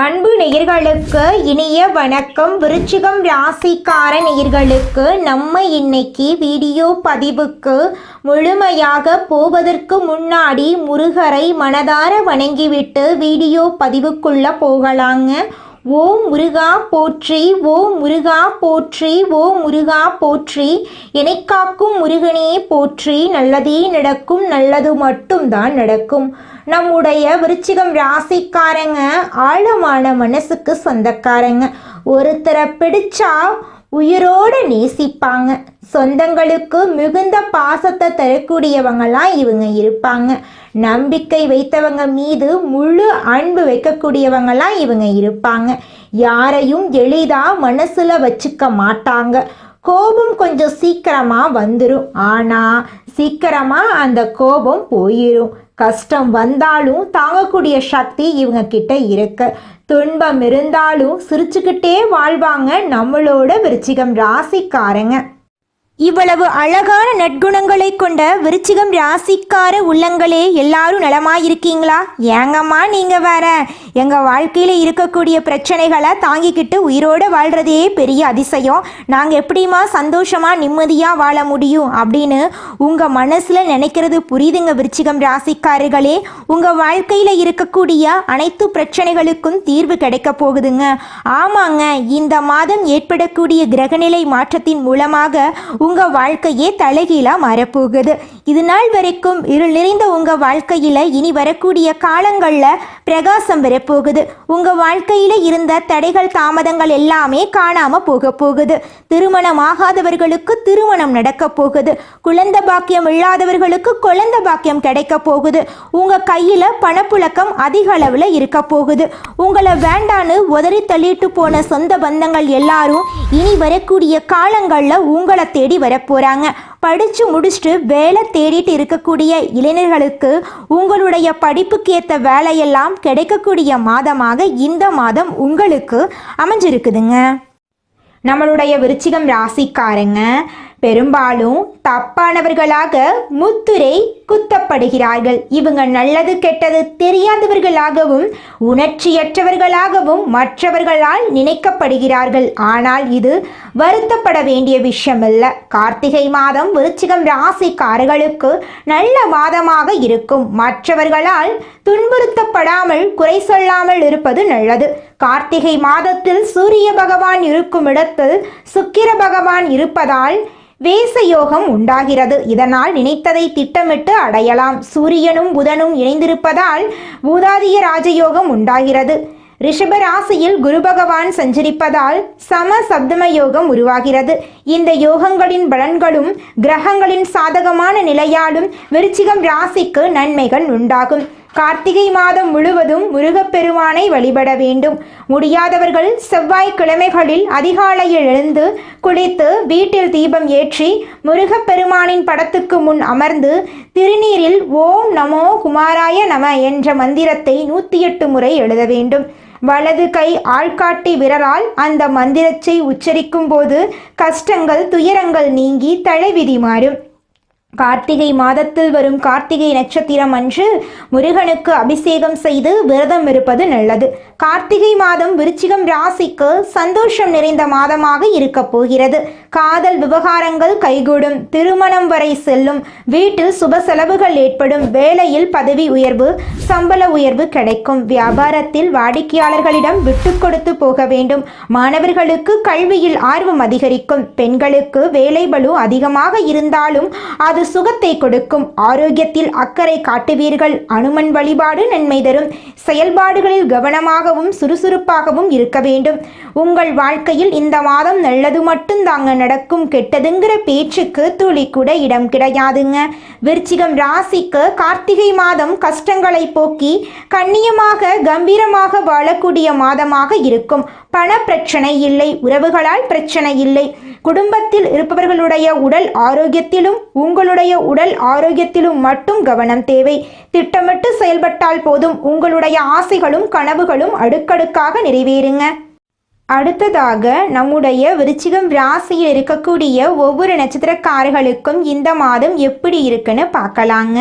அன்பு நேயர்களுக்கு இனிய வணக்கம். விருச்சிகம் ராசிக்கார நேயர்களுக்கு நம்ம இன்னைக்கு வீடியோ பதிவுக்கு முழுமையாக போவதற்கு முன்னாடி முருகரை மனதார வணங்கிவிட்டு வீடியோ பதிவுக்குள்ள போகலாங்க. ஓம் முருகா போற்றி, ஓம் முருகா போற்றி, ஓம் முருகா போற்றி, எனைக்காக்கும் முருகனே போற்றி, நல்லதே நடக்கும், நல்லது மட்டும்தான் நடக்கும். நம்முடைய விருச்சிகம் ராசிக்காரங்க ஆழமான மனசுக்கு சொந்தக்காரங்க. ஒருத்தரை பிடிச்சா உயிரோட நேசிப்பாங்க. சொந்தங்களுக்கு மிகுந்த பாசத்தை தரக்கூடியவங்களாம் இவங்க இருப்பாங்க. நம்பிக்கை வைத்தவங்க மீது முழு அன்பு வைக்கக்கூடியவங்களாம் இவங்க இருப்பாங்க. யாரையும் எளிதா மனசுல வச்சுக்க மாட்டாங்க. கோபம் கொஞ்சம் சீக்கிரமா வந்துடும், ஆனா சீக்கிரமா அந்த கோபம் போயிடும். கஷ்டம் வந்தாலும் தாங்கக்கூடிய சக்தி இவங்க கிட்ட இருக்கு. துன்பம் இருந்தாலும் சிரிச்சுக்கிட்டே வாழ்வாங்க நம்மளோட விருச்சிகம் ராசிக்காரங்க. இவ்வளவு அழகான நற்குணங்களை கொண்ட விருச்சிகம் ராசிக்கார உள்ளங்களே, எல்லாரும் நலமாயிருக்கீங்களா? ஏங்கம்மா நீங்கள் வேற, எங்கள் வாழ்க்கையில் இருக்கக்கூடிய பிரச்சனைகளை தாங்கிக்கிட்டு உயிரோடு வாழ்கிறதே பெரிய அதிசயம். நாங்கள் எப்படிமா சந்தோஷமாக நிம்மதியாக வாழ முடியும் அப்படின்னு உங்கள் மனசில் நினைக்கிறது புரியுதுங்க விருச்சிகம் ராசிக்காரர்களே. உங்கள் வாழ்க்கையில் இருக்கக்கூடிய அனைத்து பிரச்சனைகளுக்கும் தீர்வு கிடைக்க போகுதுங்க. ஆமாங்க, இந்த மாதம் ஏற்படக்கூடிய கிரகநிலை மாற்றத்தின் மூலமாக உங்கள் வாழ்க்கையே தலைகீழாக மாறப்போகுது. இது நாள் வரைக்கும் இருள் நிறைந்த உங்கள் வாழ்க்கையில் இனி வரக்கூடிய காலங்களில் பிரகாசம் வரப்போகுது. உங்கள் வாழ்க்கையில் இருந்த தடைகள் தாமதங்கள் எல்லாமே காணாமல் போக போகுது. திருமணம் ஆகாதவர்களுக்கு திருமணம் நடக்க போகுது. குழந்தை பாக்கியம் இல்லாதவர்களுக்கு குழந்தை பாக்கியம் கிடைக்க போகுது. உங்கள் கையில் பணப்புழக்கம் அதிக அளவில் இருக்க போகுது. உங்களை வேண்டான்னு உதறி தள்ளிட்டு போன சொந்த பந்தங்கள் எல்லாரும் இனி வரக்கூடிய காலங்களில் உங்களை தேடி வரப்போகிறாங்க. படித்து முடிச்சுட்டு வேலை தேடிட்டு இருக்கக்கூடிய இளைஞர்களுக்கு உங்களுடைய படிப்புக்கு ஏற்ற வேலையெல்லாம் கிடைக்கக்கூடிய மாதமாக இந்த மாதம் உங்களுக்கு அமைஞ்சிருக்குதுங்க. நம்மளுடைய விருச்சிகம் ராசிக்காரங்க பெரும்பாலும் தப்பானவர்களாக முத்திரை குத்தப்படுகிறார்கள். இவங்க நல்லது கெட்டது தெரியாதவர்களாகவும் உணர்ச்சியற்றவர்களாகவும் மற்றவர்களால் நினைக்கப்படுகிறார்கள். ஆனால் இது வருத்தப்பட வேண்டிய விஷயம் இல்லை. கார்த்திகை மாதம் விருச்சிகம் ராசிக்காரர்களுக்கு நல்ல மாதமாக இருக்கும். மற்றவர்களால் துன்புறுத்தப்படாமல் குறை சொல்லாமல் இருப்பது நல்லது. கார்த்திகை மாதத்தில் சூரிய பகவான் இருக்கும் இடத்தில் சுக்கிர பகவான் இருப்பதால் வேசயோகம் உண்டாகிறது. இதனால் நினைத்ததை திட்டமிட்டு அடையலாம். சூரியனும் புதனும் இணைந்திருப்பதால் பூதாதிய ராஜயோகம் உண்டாகிறது. ரிஷப ராசியில் குரு பகவான் சஞ்சரிப்பதால் சம சப்தம யோகம் உருவாகிறது. இந்த யோகங்களின் பலன்களும் கிரகங்களின் சாதகமான நிலையாலும் விருச்சிகம் ராசிக்கு நன்மைகள் உண்டாகும். கார்த்திகை மாதம் முழுவதும் முருகப்பெருமானை வழிபட வேண்டும். முடியாதவர்கள் செவ்வாய்க்கிழமைகளில் அதிகாலையில் எழுந்து குளித்து வீட்டில் தீபம் ஏற்றி முருகப்பெருமானின் படத்துக்கு முன் அமர்ந்து திருநீரில் ஓம் நமோ குமாராய நம என்ற மந்திரத்தை 108 முறை எழுத வேண்டும். வலது கை ஆள்காட்டி விரலால் அந்த மந்திரத்தை உச்சரிக்கும் போது கஷ்டங்கள் துயரங்கள் நீங்கி தலைவிதி மாறும். கார்த்திகை மாதத்தில் வரும் கார்த்திகை நட்சத்திரம் அன்று முருகனுக்கு அபிஷேகம் செய்து விரதம் இருப்பது நல்லது. கார்த்திகை மாதம் விருச்சிகம் ராசிக்கு சந்தோஷம் நிறைந்த மாதமாக இருக்க போகிறது. காதல் விவகாரங்கள் கைகூடும். திருமணம் வரை செல்லும். வீட்டில் சுப செலவுகள் ஏற்படும். வேலையில் பதவி உயர்வு சம்பள உயர்வு கிடைக்கும். வியாபாரத்தில் வாடிக்கையாளர்களிடம் விட்டு கொடுத்து போக வேண்டும். மாணவர்களுக்கு கல்வியில் ஆர்வம் அதிகரிக்கும். பெண்களுக்கு வேலை பளு அதிகமாக இருந்தாலும் அது சுகத்தை கொடுக்கும். ஆரோக்கியத்தில் அக்கறை காட்டுவீர்கள். அனுமன் வழிபாடு நன்மை தரும். செயல்பாடுகளில் கவனமாகவும் சுறுசுறுப்பாகவும் இருக்க வேண்டும். உங்கள் வாழ்க்கையில் இந்த மாதம் நல்லது மட்டும் தாங்க நடக்கும். கெட்டதுங்கிற பேச்சுக்கு துளி கூட இடம் கிடையாதுங்க. விருச்சிகம் ராசிக்கு கார்த்திகை மாதம் கஷ்டங்களை போக்கி கண்ணியமாக கம்பீரமாக வாழக்கூடிய மாதமாக இருக்கும். பண பிரச்சனை இல்லை. உறவுகளால் பிரச்சனை இல்லை. குடும்பத்தில் இருப்பவர்களுடைய உடல் ஆரோக்கியத்திலும் உங்களுடைய உடல் ஆரோக்கியத்திலும் மட்டும் கவனம் தேவை. திட்டமிட்டு செயல்பட்டால் போதும். உங்களுடைய ஆசைகளும் கனவுகளும் அடுக்கடுக்காக நிறைவேறுங்க. அடுத்ததாக நம்முடைய விருச்சிகம் ராசியில் இருக்கக்கூடிய ஒவ்வொரு நட்சத்திரக்காரர்களுக்கும் இந்த மாதம் எப்படி இருக்குன்னு பார்க்கலாங்க.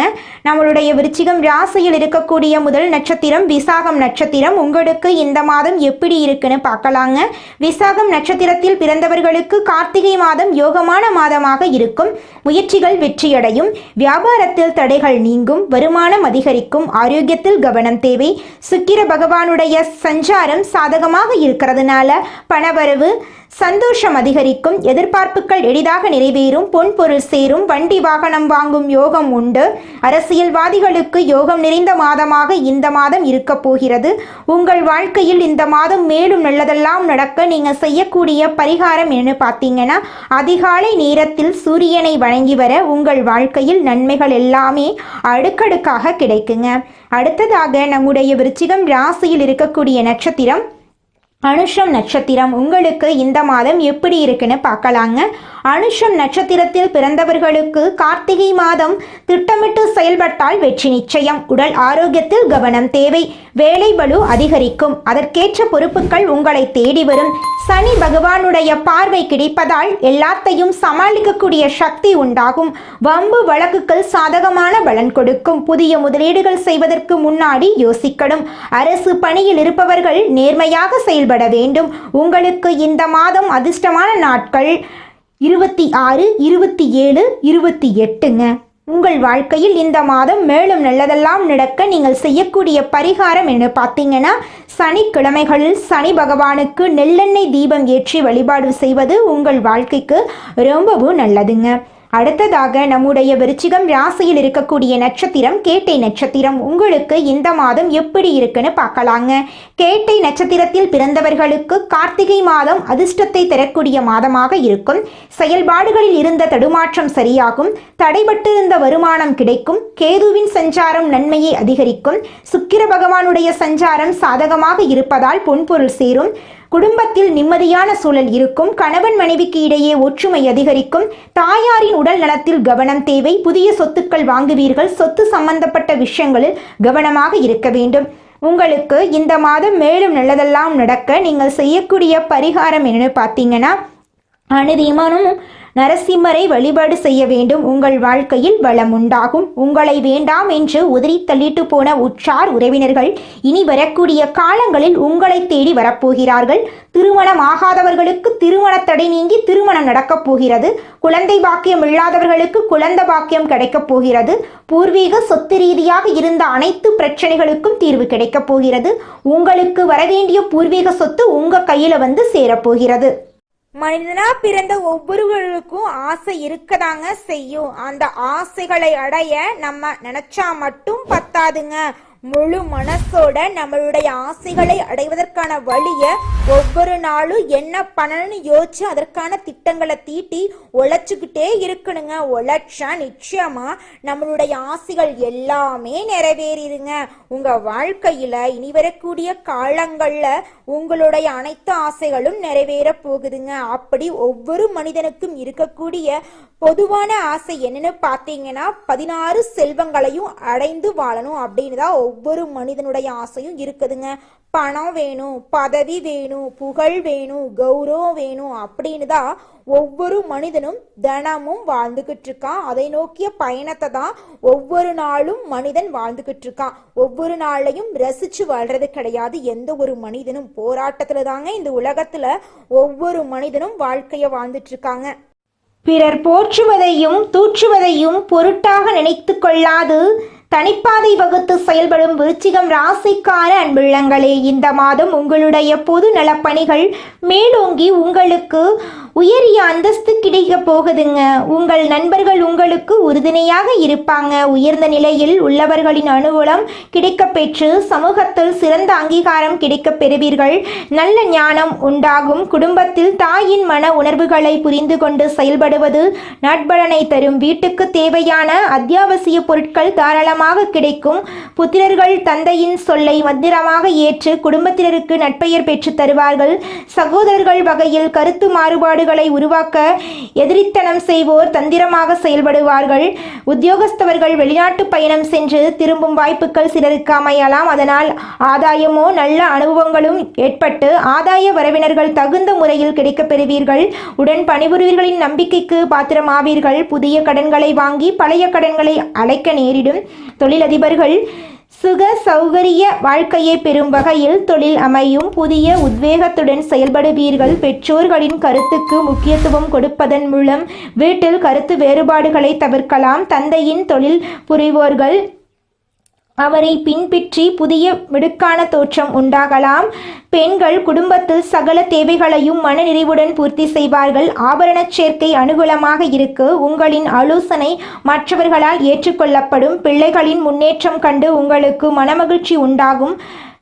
நம்மளுடைய விருச்சிகம் ராசியில் இருக்கக்கூடிய முதல் நட்சத்திரம் விசாகம் நட்சத்திரம். உங்களுக்கு இந்த மாதம் எப்படி இருக்குன்னு பார்க்கலாங்க. விசாகம் நட்சத்திரத்தில் பிறந்தவர்களுக்கு கார்த்திகை மாதம் யோகமான மாதமாக இருக்கும். முயற்சிகள் வெற்றியடையும். வியாபாரத்தில் தடைகள் நீங்கும். வருமானம் அதிகரிக்கும். ஆரோக்கியத்தில் கவனம் தேவை. சுக்கிர பகவானுடைய சஞ்சாரம் சாதகமாக இருக்கிறதுனால பணவரவு சந்தோஷம் அதிகரிக்கும். எதிர்பார்ப்புகள் எளிதாக நிறைவேறும். பொன் பொருள் சேரும். வண்டி வாகனம் வாங்கும் யோகம் உண்டு. அரசியல்வாதிகளுக்கு யோகம் நிறைந்த மாதமாக இந்த மாதம் இருக்க போகிறது. உங்கள் வாழ்க்கையில் இந்த மாதம் மேலும் நல்லதெல்லாம் நடக்க நீங்கள் செய்யக்கூடிய பரிகாரம் என்ன பார்த்தீங்கன்னா, அதிகாலை நேரத்தில் சூரியனை வணங்கி வர உங்கள் வாழ்க்கையில் நன்மைகள் எல்லாமே அடுக்கடுக்காக கிடைக்குங்க. அடுத்ததாக நம்முடைய விருச்சிகம் ராசியில் இருக்கக்கூடிய நட்சத்திரம் அனுஷம் நட்சத்திரம். உங்களுக்கு இந்த மாதம் எப்படி இருக்குன்னு பார்க்கலாங்க. அனுஷம் நட்சத்திரத்தில் பிறந்தவர்களுக்கு கார்த்திகை மாதம் திட்டமிட்டு செயல்பட்டால் வெற்றி நிச்சயம். உடல் ஆரோக்கியத்தில் கவனம் தேவை. வேலை பளு அதிகரிக்கும். அதற்கேற்ற பொறுப்புகள் உங்களை தேடி வரும். சனி பகவானுடைய பார்வை கிடைப்பதால் எல்லாத்தையும் சமாளிக்கக்கூடிய சக்தி உண்டாகும். வம்பு வழக்குகள் சாதகமான பலன் கொடுக்கும். புதிய முதலீடுகள் செய்வதற்கு முன்னாடி யோசிக்கணும். அரசு பணியில் இருப்பவர்கள் நேர்மையாக செயல்பட வேண்டும். உங்களுக்கு இந்த மாதம் அதிர்ஷ்டமான நாட்கள் 26, 27, 28ங்க. உங்கள் வாழ்க்கையில் இந்த மாதம் மேலும் நல்லதெல்லாம் நடக்க நீங்கள் செய்யக்கூடிய பரிகாரம் என்ன பார்த்தீங்கன்னா, சனிக்கிழமைகளில் சனி பகவானுக்கு நெல்லெண்ணெய் தீபம் ஏற்றி வழிபாடு செய்வது உங்கள் வாழ்க்கைக்கு ரொம்பவும் நல்லதுங்க. அடுத்ததாக நம்முடைய விருச்சிகம் ராசியில் இருக்கக்கூடிய நட்சத்திரம் கேட்டை நட்சத்திரம். உங்களுக்கு இந்த மாதம் எப்படி இருக்குன்னு பார்க்கலாங்க. கேட்டை நட்சத்திரத்தில் பிறந்தவர்களுக்கு கார்த்திகை மாதம் அதிர்ஷ்டத்தை தரக்கூடிய மாதமாக இருக்கும். செயல்பாடுகளில் இருந்த தடுமாற்றம் சரியாகும். தடைபட்டிருந்த வருமானம் கிடைக்கும். கேதுவின் சஞ்சாரம் நன்மையை அதிகரிக்கும். சுக்கிர பகவானுடைய சஞ்சாரம் சாதகமாக இருப்பதால் பொன்பொருள் சேரும். குடும்பத்தில் நிம்மதியான சூழல் இருக்கும். கணவன் மனைவிக்கு இடையே ஒற்றுமை அதிகரிக்கும். தாயாரின் உடல் நலத்தில் கவனம் தேவை. புதிய சொத்துக்கள் வாங்குவீர்கள். சொத்து சம்பந்தப்பட்ட விஷயங்களில் கவனமாக இருக்க வேண்டும். உங்களுக்கு இந்த மாதம் மேலும் நல்லதெல்லாம் நடக்க நீங்கள் செய்யக்கூடிய பரிகாரம் என்னன்னு பார்த்தீங்கன்னா, அனுதினமும் நரசிம்மரை வழிபாடு செய்ய வேண்டும். உங்கள் வாழ்க்கையில் வளம் உண்டாகும். உங்களை வேண்டாம் என்று உதறி தள்ளிட்டு போன உற்றார் உறவினர்கள் இனி வரக்கூடிய காலங்களில் உங்களை தேடி வரப்போகிறார்கள். திருமணம் ஆகாதவர்களுக்கு திருமண தடை நீங்கி திருமணம் நடக்கப் போகிறது. குழந்தை பாக்கியம் இல்லாதவர்களுக்கு குழந்தை பாக்கியம் கிடைக்கப் போகிறது. பூர்வீக சொத்து ரீதியாக இருந்த அனைத்து பிரச்சனைகளுக்கும் தீர்வு கிடைக்கப் போகிறது. உங்களுக்கு வரவேண்டிய பூர்வீக சொத்து உங்க கையில வந்து சேரப்போகிறது. மனிதனா பிறந்த ஒவ்வொருவருக்கும் ஆசை இருக்கதாங்க செய்யும். அந்த ஆசைகளை அடைய நம்ம நினைச்சா மட்டும் பத்தாதுங்க. முழு மனசோட நம்மளுடைய ஆசைகளை அடைவதற்கான வழிய ஒவ்வொரு நாளும் என்ன பண்ணணும்னு யோசிச்சு அதற்கான திட்டங்களை தீட்டி உழைச்சுக்கிட்டே இருக்கணுங்க. உழைச்சா நிச்சயமா நம்மளுடைய ஆசைகள் எல்லாமே நிறைவேறிடுங்க. உங்க வாழ்க்கையில இனி வரக்கூடிய காலங்கள்ல உங்களுடைய அனைத்து ஆசைகளும் நிறைவேற போகுதுங்க. அப்படி ஒவ்வொரு மனிதனுக்கும் இருக்கக்கூடிய பொதுவான ஆசை என்னன்னு பார்த்தீங்கன்னா, 16 செல்வங்களையும் அடைந்து வாழணும் அப்படின்னு தான் ஒவ்வொரு மனிதனுடைய ஆசையும் இருக்குதுங்க. பணம் வேணும், பதவி வேணும், புகழ் வேணும், கௌரவம் வேணும் அப்படின்னு தான் ஒவ்வொரு மனிதனும் தினமும் வாழ்ந்துகிட்டு இருக்கான். அதை நோக்கிய பயணத்தை தான் ஒவ்வொரு நாளும் மனிதன் வாழ்ந்துகிட்டு இருக்கான். ஒவ்வொரு நாளையும் ரசிச்சு வாழ்றது கிடையாது. எந்த ஒரு மனிதனும் போராட்டத்துல தாங்க இந்த உலகத்துல ஒவ்வொரு மனிதனும் வாழ்க்கைய வாழ்ந்துட்டு இருக்காங்க. பிறர் போற்றுவதையும் தூற்றுவதையும் பொருட்டாக நினைத்து கொள்ளாது தனிப்பாதை வகுத்து செயல்படும் விருச்சிகம் ராசிக்கார அன்புள்ளங்களே, இந்த மாதம் உங்களுடைய பொது நலப்பணிகள் மேலோங்கி உங்களுக்கு உயரிய அந்தஸ்து கிடைக்க போகுதுங்க. உங்கள் நண்பர்கள் உங்களுக்கு உறுதுணையாக இருப்பாங்க. உயர்ந்த நிலையில் உள்ளவர்களின் அனுகூலம் கிடைக்கப்பெற்று சமூகத்தில் சிறந்த அங்கீகாரம் கிடைக்கப் பெறுவீர்கள். நல்ல ஞானம் உண்டாகும். குடும்பத்தில் தாயின் மன உணர்வுகளை புரிந்து கொண்டு செயல்படுவது நட்பலனை தரும். வீட்டுக்கு தேவையான அத்தியாவசிய பொருட்கள் தாராளமாக தாராளமாக கிடைக்கும். புத்திரர்கள் தந்தையின் சொல்லை மந்திரமாக ஏற்று குடும்பத்தினருக்கு நற்பெயர் பெற்று தருவார்கள். சகோதரர்கள் வகையில் கருத்து மாறுபாடுகளை உருவாக்க எதிரித்தனம் செய்வோர் தந்திரமாக செயல்படுவார்கள். உத்தியோகஸ்தவர்கள் வெளிநாட்டு பயணம் சென்று திரும்பும் வாய்ப்புகள் சிலருக்கு அமையலாம். அதனால் ஆதாயமோ நல்ல அனுபவங்களும் ஏற்பட்டு ஆதாய வரவினர்கள் தகுந்த முறையில் கிடைக்கப் பெறுவீர்கள். உடன் பணிபுரிவர்களின் நம்பிக்கைக்கு பாத்திரமாவீர்கள். புதிய கடன்களை வாங்கி பழைய கடன்களை அடைக்க நேரிடும். தொழிலதிபர்கள் சுக சௌகரிய வாழ்க்கையை பெறும் வகையில் தொழில் அமையும். புதிய உத்வேகத்துடன் செயல்படுவீர்கள். பெற்றோர்களின் கருத்துக்கு முக்கியத்துவம் கொடுப்பதன் மூலம் வீட்டில் கருத்து வேறுபாடுகளை தவிர்க்கலாம். தந்தையின் தொழில் புரிவோர்கள் அவரை பின்பற்றி புதிய மிடுக்கான தோற்றம் உண்டாகலாம். பெண்கள் குடும்பத்தில் சகல தேவைகளையும் மனநிறைவுடன் பூர்த்தி செய்வார்கள். ஆபரண சேர்க்கை அனுகூலமாக இருக்கு. உங்களின் ஆலோசனை மற்றவர்களால் ஏற்றுக்கொள்ளப்படும். பிள்ளைகளின் முன்னேற்றம் கண்டு உங்களுக்கு மனமகிழ்ச்சி உண்டாகும்.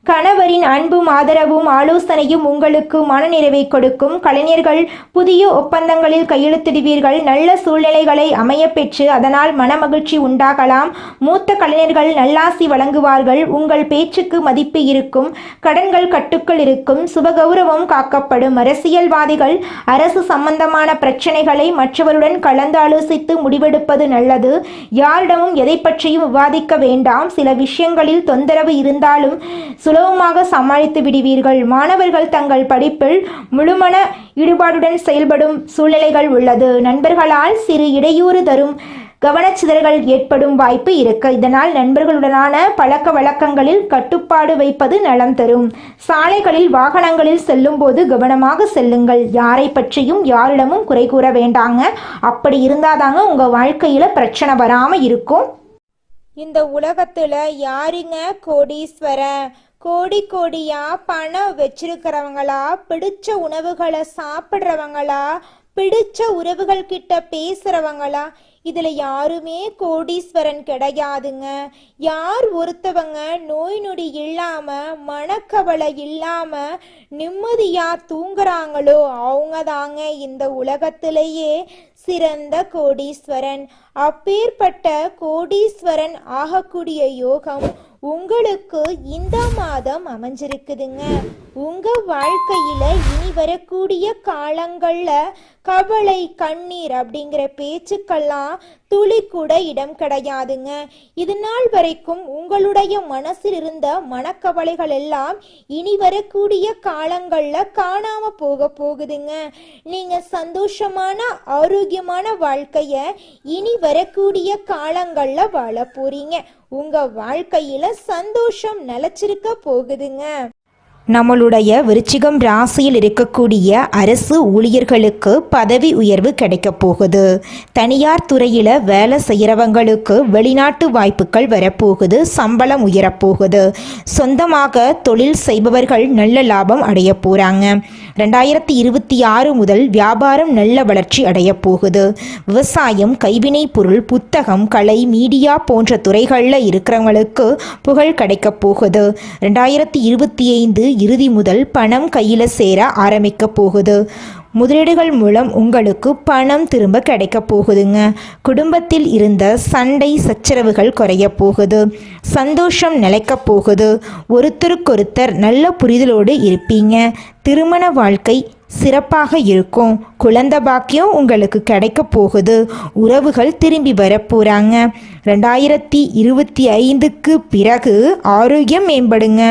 கணவரின் அன்பும் ஆதரவும் ஆலோசனையும் உங்களுக்கு மனநிறைவை கொடுக்கும். கலைஞர்கள் புதிய ஒப்பந்தங்களில் கையெழுத்திடுவீர்கள். நல்ல சூழ்நிலைகளை அமையப்பெற்று அதனால் மனமகிழ்ச்சி உண்டாகலாம். மூத்த கலைஞர்கள் நல்லாசி வழங்குவார்கள். உங்கள் பேச்சுக்கு மதிப்பு இருக்கும். கடன்கள் கட்டுக்குள் இருக்கும். சுபகௌரவம் காக்கப்படும். அரசியல்வாதிகள் அரசு சம்பந்தமான பிரச்சனைகளை மற்றவருடன் கலந்து ஆலோசித்து முடிவெடுப்பது நல்லது. யாரிடமும் எதை பற்றியும் விவாதிக்க வேண்டாம். சில விஷயங்களில் தொந்தரவு இருந்தாலும் சுலபமாக சமாளித்து விடுவீர்கள். மாணவர்கள் தங்கள் படிப்பில் முழுமன ஈடுபாடுடன் செயல்படும் சூழ்நிலைகள் உள்ளது. நண்பர்களால் சிறு இடையூறு தரும் கவனச்சிதறல் ஏற்படும் வாய்ப்பு இருக்கு. இதனால் நண்பர்களுடனான பழக்க வழக்கங்களில் கட்டுப்பாடு வைப்பது நலம் தரும். சாலைகளில் வாகனங்களில் செல்லும் போது கவனமாக செல்லுங்கள். யாரை பற்றியும் யாரிடமும் குறை கூற வேண்டாங்க. அப்படி இருந்தாதாங்க உங்க வாழ்க்கையில பிரச்சனை வராம இருக்கும். இந்த உலகத்துல யாருங்க கோடீஸ்வரன்? கோடி கோடியா பணம் வச்சிருக்கிறவங்களா, பிடிச்ச உணவுகளை சாப்பிட்றவங்களா, பிடிச்ச உறவுகள் கிட்ட பேசுறவங்களா? இதுல யாருமே கோடீஸ்வரன் கிடையாதுங்க. யார் ஒருத்தவங்க நோய் நொடி இல்லாம மனக்கவலை இல்லாம நிம்மதியா தூங்குறாங்களோ அவங்க தாங்க இந்த உலகத்திலேயே சிறந்த கோடீஸ்வரன். அப்பேற்பட்ட கோடீஸ்வரன் ஆகக்கூடிய யோகம் உங்களுக்கு இந்த மாதம் அமைஞ்சிருக்குதுங்க. உங்க வாழ்க்கையில இனி வரக்கூடிய காலங்கள்ல கவலை கண்ணீர் அப்படிங்கிற பேச்சுக்கெல்லாம் துளி கூட இடம் கிடையாதுங்க. இது நாள் வரைக்கும் உங்களுடைய மனசில் இருந்த மனக்கவலைகள் எல்லாம் இனி வரக்கூடிய காலங்கள்ல காணாம போகுதுங்க. நீங்க சந்தோஷமான ஆரோக்கியமான வாழ்க்கைய இனி வரக்கூடிய காலங்கள்ல வாழ போறீங்க. உங்க வாழ்க்கையில சந்தோஷம் நிலைச்சிருக்க போகுதுங்க. நம்மளுடைய விருச்சிகம் ராசியில் இருக்கக்கூடிய அரசு ஊழியர்களுக்கு பதவி உயர்வு கிடைக்க போகுது. தனியார் துறையில் வேலை செய்கிறவங்களுக்கு வெளிநாட்டு வாய்ப்புகள் வரப்போகுது. சம்பளம் உயரப்போகுது. சொந்தமாக தொழில் செய்பவர்கள் நல்ல லாபம் அடைய போகிறாங்க. 2026 முதல் வியாபாரம் நல்ல வளர்ச்சி அடைய போகுது. விவசாயம், கைவினை பொருள், புத்தகம், கலை, மீடியா போன்ற துறைகளில் இருக்கிறவங்களுக்கு புகழ் கிடைக்க போகுது. 2025 இறுதி முதல் பணம் கையில் சேர ஆரம்பிக்க போகுது. முதலீடுகள் மூலம் உங்களுக்கு பணம் திரும்ப கிடைக்க போகுதுங்க. குடும்பத்தில் இருந்த சண்டை சச்சரவுகள் குறைய போகுது. சந்தோஷம் நிலைக்க போகுது. ஒருத்தருக்கொருத்தர் நல்ல புரிதலோடு இருப்பீங்க. திருமண வாழ்க்கை சிறப்பாக இருக்கும். குழந்தை பாக்கியம் உங்களுக்கு கிடைக்க போகுது. உறவுகள் திரும்பி வரப்போகிறாங்க. 2025க்கு பிறகு ஆரோக்கியம் மேம்படுங்க.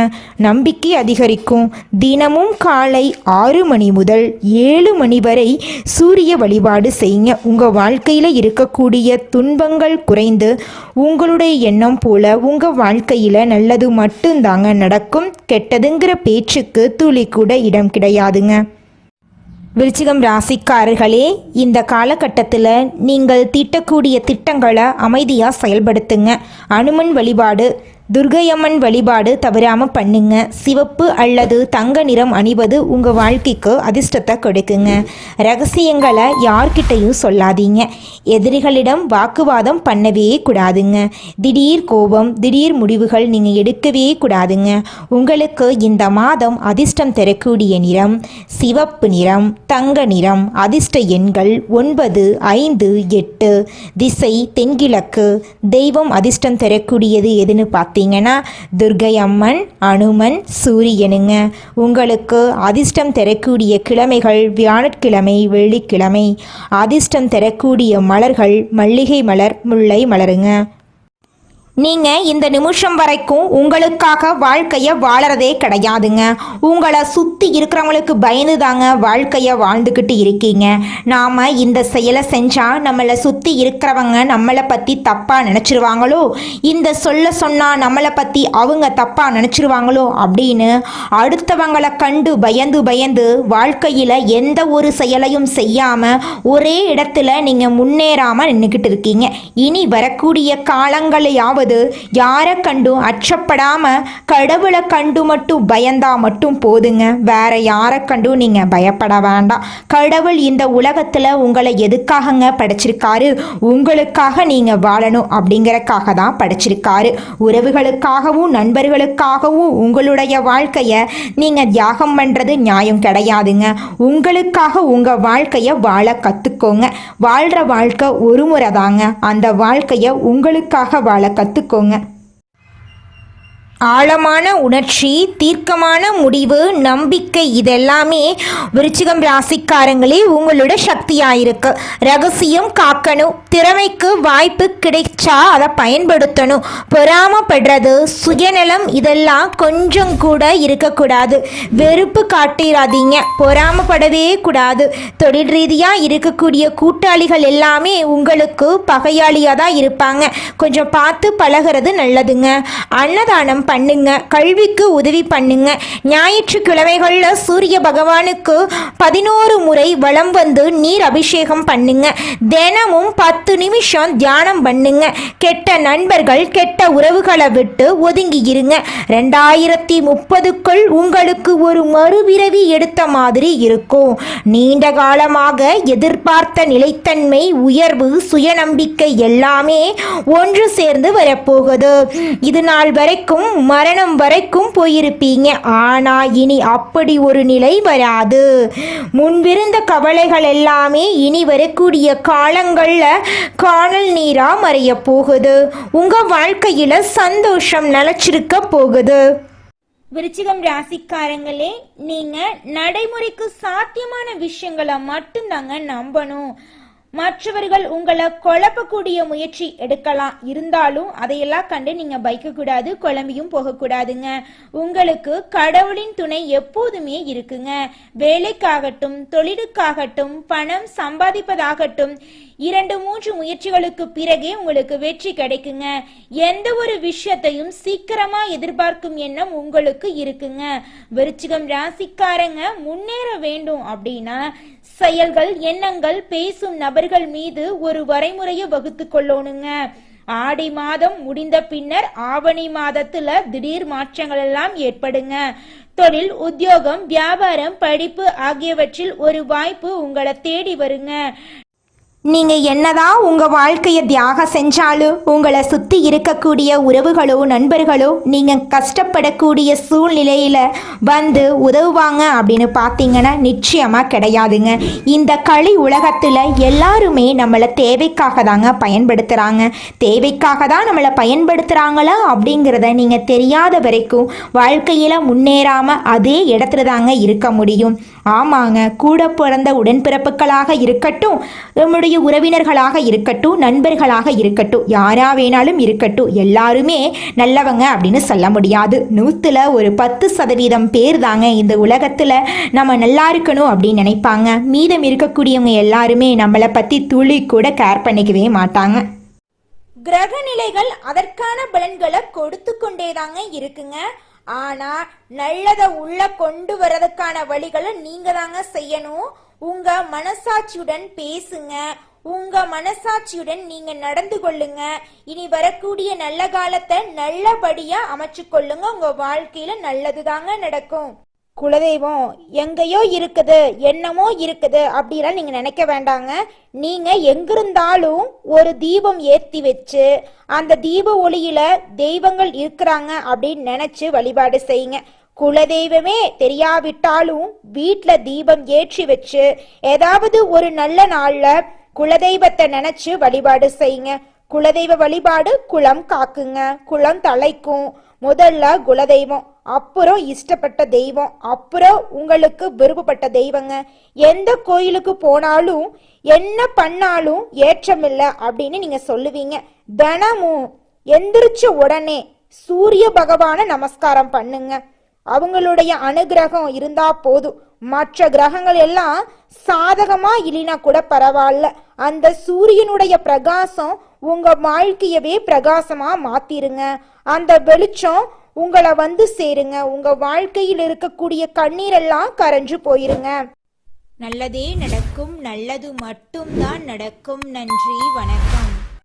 நம்பிக்கை அதிகரிக்கும். தினமும் காலை 6 மணி முதல் 7 மணி வரை சூரிய வழிபாடு செய்யுங்க. உங்கள் வாழ்க்கையில் இருக்கக்கூடிய துன்பங்கள் குறைந்து உங்களுடைய எண்ணம் போல உங்கள் வாழ்க்கையில் நல்லது மட்டும்தாங்க நடக்கும். கெட்டதுங்கிற பேச்சுக்கு துளி கூட இடம் கிடையாதுங்க. விருச்சிகம் ராசிக்காரர்களே, இந்த காலகட்டத்தில் நீங்கள் தீட்டக்கூடிய திட்டங்களை அமைதியாக செயல்படுத்துங்க. அனுமன் வழிபாடு துர்க்கையம்மன் வழிபாடு தவறாமல் பண்ணுங்க. சிவப்பு அல்லது தங்க நிறம் அணிவது உங்கள் வாழ்க்கைக்கு அதிர்ஷ்டத்தை கொடுக்குங்க. ரகசியங்களை யார்கிட்டையும் சொல்லாதீங்க. எதிரிகளிடம் வாக்குவாதம் பண்ணவே கூடாதுங்க. திடீர் கோபம், திடீர் முடிவுகள் நீங்கள் எடுக்கவே கூடாதுங்க. உங்களுக்கு இந்த மாதம் அதிர்ஷ்டம் தரக்கூடிய நிறம் சிவப்பு நிறம், தங்க நிறம். அதிர்ஷ்ட எண்கள் 9, 5, 8. திசை தென்கிழக்கு. தெய்வம் அதிர்ஷ்டம் தரக்கூடியது எதுன்னு பார்த்தீங்கன்னா துர்க்கை அம்மன், அனுமன், சூரியனுங்க. உங்களுக்கு அதிர்ஷ்டம் தரக்கூடிய கிழமைகள் வியாழக்கிழமை, வெள்ளிக்கிழமை. அதிர்ஷ்டம் தரக்கூடிய மலர்கள் மல்லிகை மலர், முல்லை மலருங்க. நீங்கள் இந்த நிமிஷம் வரைக்கும் உங்களுக்காக வாழ்க்கையை வாழறதே கிடையாதுங்க. உங்களை சுற்றி இருக்கிறவங்களுக்கு பயந்து தாங்க வாழ்க்கையை வாழ்ந்துக்கிட்டு இருக்கீங்க. நாம் இந்த செயலை செஞ்சால் நம்மளை சுற்றி இருக்கிறவங்க நம்மளை பற்றி தப்பாக நினச்சிருவாங்களோ, இந்த சொன்னால் நம்மளை பற்றி அவங்க தப்பாக நினச்சிருவாங்களோ அப்படின்னு அடுத்தவங்களை கண்டு பயந்து வாழ்க்கையில் எந்த ஒரு செயலையும் செய்யாமல் ஒரே இடத்துல நீங்கள் முன்னேறாமல் நின்றுக்கிட்டு இருக்கீங்க. இனி வரக்கூடிய காலங்களையாவது யாரை கண்டும் அச்சப்படாம கடவுளை கண்டு மட்டும் பயந்தா மட்டும் போதுங்க. வேற யாரை கண்டும் நீங்க பயப்பட வேண்டாம். கடவுள் இந்த உலகத்துல உங்களை எதுக்காகங்க படைச்சிருக்காரு? உங்களுக்காக நீங்க வாழணும் அப்படிங்கறக்காக தான் படைச்சிருக்காரு. உறவுகளுக்காகவும் நண்பர்களுக்காகவும் உங்களுடைய வாழ்க்கைய நீங்க தியாகம் பண்றது நியாயம் கிடையாதுங்க. உங்களுக்காக உங்க வாழ்க்கைய வாழ கத்துக்கோங்க. வாழ்ற வாழ்க்கை ஒரு முறை தாங்க. அந்த வாழ்க்கைய உங்களுக்காக வாழ கத்துக்கோங்க. ஆழமான உணர்ச்சி, தீர்க்கமான முடிவு, நம்பிக்கை, இதெல்லாமே விருச்சிகம் ராசிக்காரங்களே உங்களோட சக்தியாயிருக்கு. ரகசியம் காக்கணும். திறமைக்கு வாய்ப்பு கிடைச்சா அதை பயன்படுத்தணும். பொறாமப்படுறது, சுயநலம், இதெல்லாம் கொஞ்சம் கூட இருக்கக்கூடாது. வெறுப்பு காட்டிடாதீங்க. பொறாமப்படவே கூடாது. தொழில் ரீதியாக இருக்கக்கூடிய கூட்டாளிகள் எல்லாமே உங்களுக்கு பகையாளியாக தான் இருப்பாங்க. கொஞ்சம் பார்த்து பழகிறது நல்லதுங்க. அன்னதானம் பண்ணுங்க. கல்விக்கு உதவி பண்ணுங்க. ஞாயிற்றுக்கிழமைகளில் சூரிய பகவானுக்கு 11 முறை வலம் வந்து நீர் அபிஷேகம் பண்ணுங்க. தினமும் 10 நிமிஷம் தியானம் பண்ணுங்க. கெட்ட நண்பர்கள், கெட்ட உறவுகளை விட்டு ஒதுங்கி இருங்க. 2030க்குள் உங்களுக்கு ஒரு மறுபிறவி எடுத்த மாதிரி இருக்கும். நீண்ட காலமாக எதிர்பார்த்த நிலைத்தன்மை, உயர்வு, சுயநம்பிக்கை எல்லாமே ஒன்று சேர்ந்து வரப்போகுது. இது நாள் வரைக்கும் மரணம் வரைக்கும் போயிருப்பீங்க. ஆனா இனி அப்படி ஒரு நிலை வராது. முன்பிருந்த கவலைகள் எல்லாமே இனி வரக்கூடிய காலங்கள்ல காணல் நீரா மறைய போகுது. உங்க வாழ்க்கையில சந்தோஷம் நிலைச்சிருக்க போகுது. விருச்சிகம் ராசிக்காரங்களே, நீங்க நடைமுறைக்கு சாத்தியமான விஷயங்களை மட்டும்தாங்க நம்பணும். மற்றவர்கள் உங்களை குழப்பக்கூடிய முயற்சி எடுக்கலாம். இருந்தாலும் அதையெல்லாம் கண்டு நீங்க பயக்கக்கூடாது, குழம்பியும் போகக்கூடாதுங்க. உங்களுக்கு கடவுளின் துணை எப்போதுமே இருக்குங்க. வேலைக்காகட்டும், தொழிலுக்காகட்டும், பணம் சம்பாதிப்பதாகட்டும், 2-3 முயற்சிகளுக்கு பிறகே உங்களுக்கு வெற்றி கிடைக்குங்க. எந்த ஒரு விஷயத்தையும் சீக்கிரமா எதிர்பார்க்கும் எண்ணம் உங்களுக்கு இருக்குங்க. விருச்சிகம் ராசிக்காரங்க முன்னேற வேண்டும் அப்படின்னா செயல்கள், எண்ணங்கள், பேசும் நபர்கள் மீது ஒரு வரைமுறையை வகுத்து கொள்ளணுங்க. ஆடி மாதம் முடிந்த பின்னர் ஆவணி மாதத்துல திடீர் மாற்றங்கள் எல்லாம் ஏற்படுங்க. தொழில், உத்தியோகம், வியாபாரம், படிப்பு ஆகியவற்றில் ஒரு வாய்ப்பு உங்களை தேடி வருங்க. நீங்கள் என்னதான் உங்கள் வாழ்க்கையை தியாகம் செஞ்சாலும் உங்களை சுற்றி இருக்கக்கூடிய உறவுகளோ நண்பர்களோ நீங்கள் கஷ்டப்படக்கூடிய சூழ்நிலையில் வந்து உதவுவாங்க அப்படின்னு பார்த்தீங்கன்னா நிச்சயமாக கிடையாதுங்க. இந்த களி உலகத்தில் எல்லாருமே நம்மளை தேவைக்காக தாங்க பயன்படுத்துகிறாங்க. தேவைக்காக தான் நம்மளை பயன்படுத்துகிறாங்களா அப்படிங்கிறத நீங்கள் தெரியாத வரைக்கும் வாழ்க்கையில் முன்னேறாமல் அதே இடத்துல தாங்க இருக்க முடியும். ஆமாங்க, கூட பிறந்த உடன்பிறப்புகளாக இருக்கட்டும், நம்முடைய உறவினர்களாக இருக்கட்டும், நண்பர்களாக இருக்கட்டும், யாரா வேணாலும் இருக்கட்டும், எல்லாருமே நல்லவங்க அப்படின்னு சொல்ல முடியாது. 100ல் ஒரு 10% பேர் தாங்க இந்த உலகத்தில் நம்ம நல்லா இருக்கணும் அப்படின்னு நினைப்பாங்க. மீதம் இருக்கக்கூடியவங்க எல்லாருமே நம்மளை பற்றி துளி கூட கேர் பண்ணிக்கவே மாட்டாங்க. கிரக நிலைகள் அதற்கான பலன்களை கொடுத்து கொண்டேதாங்க இருக்குங்க. ஆனா நல்லதை உள்ள கொண்டு வரதுக்கான வழிகளை நீங்க தாங்க செய்யணும். உங்க மனசாட்சியுடன் பேசுங்க, உங்க மனசாட்சியுடன் நீங்க நடந்து கொள்ளுங்க. இனி வரக்கூடிய நல்ல காலத்தை நல்லபடியா அமைச்சு கொள்ளுங்க. உங்க வாழ்க்கையில நல்லதுதாங்க நடக்கும். குலதெய்வம் எங்கேயோ இருக்குது, என்னமோ இருக்குது அப்படிலாம் நீங்க நினைக்க வேண்டாங்க. நீங்க எங்கிருந்தாலும் ஒரு தீபம் ஏத்தி வச்சு அந்த தீப ஒளியில தெய்வங்கள் இருக்கிறாங்க அப்படின்னு நினைச்சு வழிபாடு செய்யுங்க. குலதெய்வமே தெரியாவிட்டாலும் வீட்டுல தீபம் ஏற்றி வச்சு ஏதாவது ஒரு நல்ல நாள்ல குலதெய்வத்தை நினைச்சு வழிபாடு செய்யுங்க. குலதெய்வ வழிபாடு குலம் காக்குங்க, குலம் தலைக்கும். முதல்ல குலதெய்வம், அப்புறம் இஷ்டப்பட்ட தெய்வம், அப்புறம் உங்களுக்கு விருப்பப்பட்ட தெய்வங்க. எந்த கோயிலுக்கு போனாலும் என்ன பண்ணாலும் ஏற்றமில்லை அப்படின்னு நீங்க சொல்லுவீங்க. தினமும் எந்திரிச்ச உடனே சூரிய பகவான நமஸ்காரம் பண்ணுங்க. அவங்களுடைய அனுகிரகம் இருந்தா போதும். மற்ற கிரகங்கள் எல்லாம் சாதகமா இல்லைனா கூட பரவாயில்ல, அந்த சூரியனுடைய பிரகாசம் உங்க வாழ்க்கையவே பிரகாசமா மாத்திருங்க. அந்த வெளிச்சம் உங்களை வந்து சேருங்க. உங்க வாழ்க்கையில் இருக்கக்கூடிய கண்ணீரெல்லாம் கரைஞ்சு போயிருங்க. நல்லதே நடக்கும், நல்லது மட்டும்தான் நடக்கும். நன்றி, வணக்கம்.